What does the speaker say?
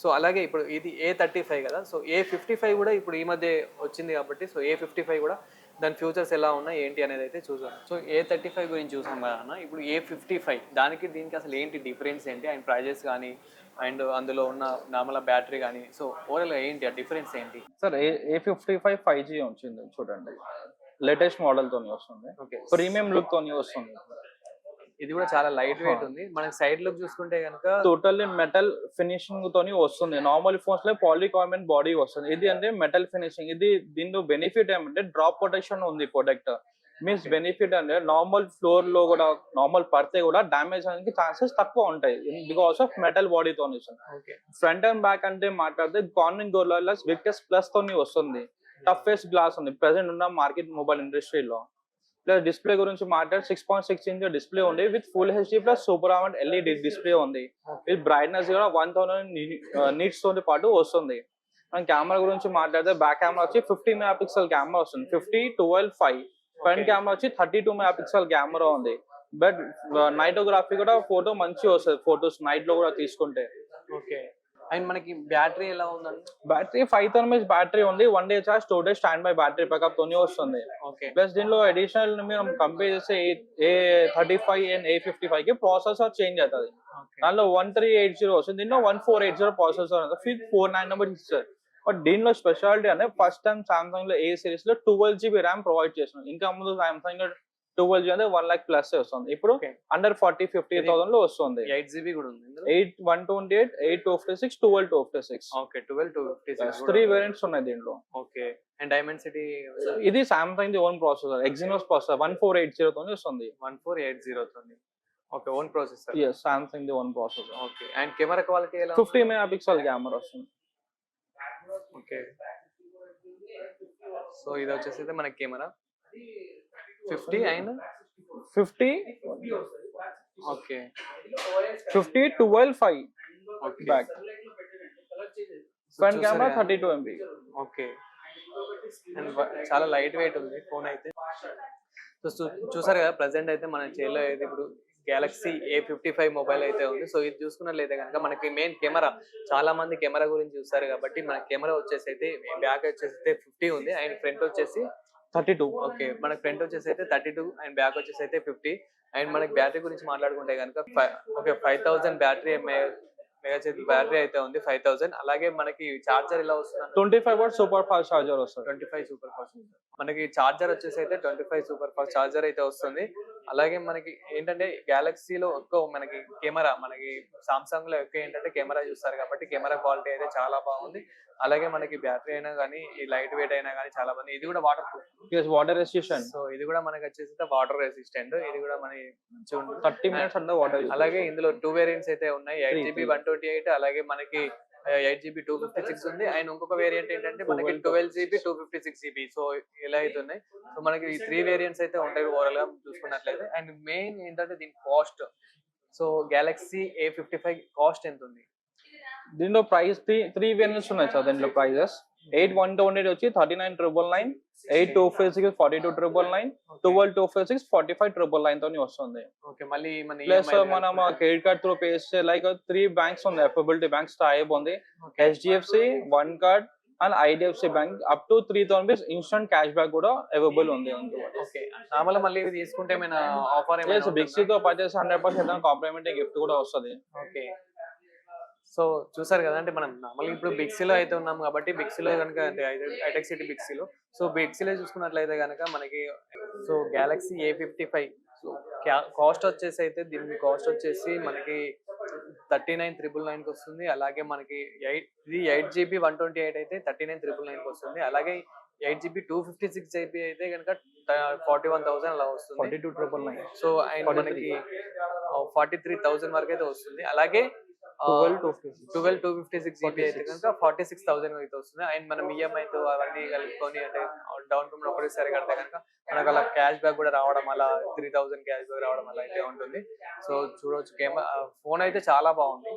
So అలాగే ఇప్పుడు ఇది A35 కదా, సో A55 కూడా ఇప్పుడు ఈ మధ్య వచ్చింది కాబట్టి, సో A55 కూడా దాని ఫ్యూచర్స్ ఎలా ఉన్నాయి ఏంటి అనేది అయితే చూసాం. సో A35 గురించి చూసాం కదా అన్న, ఇప్పుడు A55 దానికి దీనికి అసలు ఏంటి డిఫరెన్స్ ఏంటి, అండ్ ప్రైజెస్ కానీ అండ్ అందులో ఉన్న నార్మల్ బ్యాటరీ కానీ, సో ఓవరాల్గా ఏంటి ఆ డిఫరెన్స్ ఏంటి? సార్ A55 5G వచ్చింది చూడండి, లేటెస్ట్ మోడల్ తోని వస్తుంది. ఓకే, ప్రీమియం లుక్ తోని వస్తుంది. ఇది కూడా చాలా లైట్ వెయిట్ ఉంది. మనకి సైడ్ లుక్ చూసుకుంటే కనుక టోటల్లీ మెటల్ ఫినిషింగ్ తోని వస్తుంది. నార్మల్ ఫోన్స్ లో పాలికార్బన్ బాడీ వస్తుంది, ఇది అంటే మెటల్ ఫినిషింగ్. ఇది దీనిలో బెనిఫిట్ ఏమంటే డ్రాప్ ప్రొటెక్షన్ ఉంది. ప్రొడక్ట్ మీన్స్ బెనిఫిట్ అంటే నార్మల్ ఫ్లోర్ లో కూడా నార్మల్ పడితే కూడా డ్యామేజ్ అయ్యడానికి ఛాన్సెస్ తక్కువ ఉంటాయి, బికాస్ ఆఫ్ మెటల్ బాడీ తోని వస్తుంది. ఫ్రంట్ అండ్ బ్యాక్ అంటే మాట్లాడితే కార్నింగ్ గోరిల్లా విక్టస్ ప్లస్ తోని వస్తుంది. టఫెస్ట్ గ్లాస్ ఉంది ప్రెసెంట్ ఉన్న మార్కెట్ మొబైల్ ఇండస్ట్రీలో. ప్లస్ డిస్ప్లే గురించి మాట్లాడి 6.6 ఇంచ్ డిస్ప్లే ఉంది with full HD plus super AMOLED LED display ఉంది. విత్ బ్రైట్నెస్ కూడా 1000 నీట్స్ తో పాటు వస్తుంది. మనం కెమెరా గురించి మాట్లాడితే బ్యాక్ కెమెరా వచ్చి 50 మెగాపిక్సెల్ కెమెరా వస్తుంది, 50, 12, 5. ఫ్రంట్ కెమెరా వచ్చి 32 మెగాపిక్సెల్ కెమెరా ఉంది. బట్ నైటోగ్రఫీ కూడా ఫోటో మంచిగా వస్తుంది, ఫోటోస్ నైట్ లో కూడా తీసుకుంటే. ఓకే, అండ్ మనకి బ్యాటరీ ఎలా ఉందండి? బ్యాటరీ 5000 mAh బ్యాటరీ ఉంది. 1 day charge, 2 days stand by battery backup తోని వస్తుంది. ప్లస్ దీనిలో అడిషనల్ మీరు కంపేర్ చేస్తే A35 అండ్ A55 కి ప్రాసెసర్ చేంజ్ అవుతుంది. దానిలో 1380 వస్తుంది, దీనిలో 1480 ప్రాసెసర్ 4 ఇస్తారు. బట్ దీనిలో స్పెషాలిటీ అంటే ఫస్ట్ టైం సామ్సంగ్ లో ఏ సిరీస్ లో 12GB ర్యామ్ ప్రొవైడ్ చేస్తున్నాం. ఇంకా ముందు సామ్సంగ్ లో 12GB అంటే 1 lakh ప్లస్ వస్తుంది. ఇప్పుడు అండర్ 40-50,000 లో వస్తుంది. 8GB కూడా ఉంది, 8/128, 8/256, 12/256. ఓకే, 12/256 3 వేరియంట్స్ ఉన్నాయి దీంట్లో. ఓకే, అండ్ డైమెన్సిటీ ఇది Samsung the own processor, Exynos processor 1480 తోని వస్తుంది. 1480 తోని. Okay, own processor. yes, Samsung the own processor. Okay, and camera quality ఎలా? 50 మెగాపిక్సెల్ కెమెరా వస్తుంది. ఓకే, సో ఇది వచ్చేసి మనకి camera 50 and 50. Okay, 50, 12, 5 okay. Back. Front camera 32 MP. Okay, and చాలా light weight ఉంది ఫోన్ అయితే. సో చూసారు కదా, ప్రెసెంట్ అయితే మన చేతిలో అయితే ఇప్పుడు గెలాక్సీ A55 మొబైల్ అయితే ఉంది. సో ఇది చూసుకున్నట్లయితే కనుక మనకి మెయిన్ కెమెరా, చాలా మంది కెమెరా గురించి చూస్తారు కాబట్టి మన కెమెరా వచ్చేసి అయితే బ్యాక్ వచ్చేసి అయితే 50 ఉంది అండ్ ఫ్రంట్ వచ్చేసి 32. ఓకే, మనకి ఫ్రంట్ వచ్చేసి అయితే 32 అండ్ బ్యాక్ వచ్చేసి అయితే 50. అండ్ మనకి బ్యాటరీ గురించి మాట్లాడుకుంటే కనుక ఓకే 5000 బ్యాటరీ బ్యాటరీ అయితే ఉంది, 5000. అలాగే మనకి చార్జర్ ఎలా వస్తుంది? 25W సూపర్ ఫాస్ట్ చార్జర్ వస్తుంది. 25 సూపర్ ఫాస్ట్ మనకి చార్జర్ వచ్చేసి అయితే 25 సూపర్ ఫాస్ట్ చార్జర్ అయితే వస్తుంది. అలాగే మనకి ఏంటంటే గెలాక్సీలో ఎక్కువ మనకి కెమెరా, మనకి సామ్సంగ్ లో ఎక్కువ ఏంటంటే కెమెరా చూస్తారు కాబట్టి కెమెరా క్వాలిటీ అయితే చాలా బాగుంది. అలాగే మనకి బ్యాటరీ అయినా కానీ ఈ లైట్ వెయిట్ అయినా కానీ చాలా బాగుంది. ఇది కూడా water proof. Water resistant. So ఇది కూడా మనకి వచ్చేసి వాటర్ రెసిస్టెంట్. ఇది కూడా మన 30 minutes అంతా వాటర్. అలాగే ఇందులో 2 వేరియంట్స్ అయితే ఉన్నాయి, 8GB 128, అలాగే మనకి 8GB 256 ఉంది. అండ్ ఇంకొక వేరియంట్ ఏంటంటే మనకి 12GB 256GB. సో ఇలా అయితే ఉన్నాయి. సో మనకి ఈ 3 వేరియంట్స్ అయితే ఉంటాయి ఓవరాల్ గా చూసుకున్నట్లయితే. అండ్ మెయిన్ ఏంటంటే దీని cost. So Galaxy A55 cost ఎంత ఉంది? దీనిలో ప్రైస్ 3 వేరియంట్స్ ఉన్నాయి సార్. దీంట్లో ప్రైజెస్ 8/128 వచ్చి 39,999, 8/256 42,999, 12/256 45,999 తోని వస్తుంది. ఓకే, మళ్ళీ ప్లస్ మనం క్రెడిట్ కార్డ్ త్రూ పే చేస్తే లైక్ 3 బ్యాంక్స్ ఉన్నాయి, ఎఫబిలిటీ బ్యాంక్స్ టైప్ ఉంది, HDFC, one card and IDFC bank. Up to 3,000 rupees instant cash back కూడా అవైలబుల్ ఉంది. ఓకే, నార్మల్ మళ్ళీ ఇది తీసుకుంటే ఏమైనా ఆఫర్? బిగ్సీ తో పర్చేస్ 100% కాంప్లిమెంటరీ గిఫ్ట్ కూడా వస్తుంది. ఓకే, సో చూసారు కదా, అంటే మనం నార్మల్గా ఇప్పుడు బిగ్సీలో అయితే ఉన్నాం కాబట్టి బిగ్సీలో కనుక అంటే హైటెక్ సిటీ బిగ్సీలో, సో బిగ్సీలో చూసుకున్నట్లయితే కనుక మనకి so Galaxy A55 so cost వచ్చేసి అయితే దీని కాస్ట్ వచ్చేసి మనకి 39,999 వస్తుంది. అలాగే మనకి ఇది 8GB 128 అయితే 39,999 వస్తుంది. అలాగే 8GB 256GB అయితే కనుక 41,000 అలా వస్తుంది, 42,999. సో అండ్ మనకి 43,000 వరకు అయితే వస్తుంది. అలాగే 12,256GB అయితే కనుక 46,000 అయితే వస్తుంది. అండ్ మనం EMI తో అవన్నీ కలుపుకొని అంటే డౌన్ పేమెంట్ ఒకటేసారి కడితే కనుక మనకు అలా క్యాష్ బ్యాక్ కూడా రావడం, అలా 3,000 క్యాష్ బ్యాక్ రావడం అలా అయితే ఉంటుంది. సో చూడవచ్చు, ఫోన్ అయితే చాలా బాగుంది.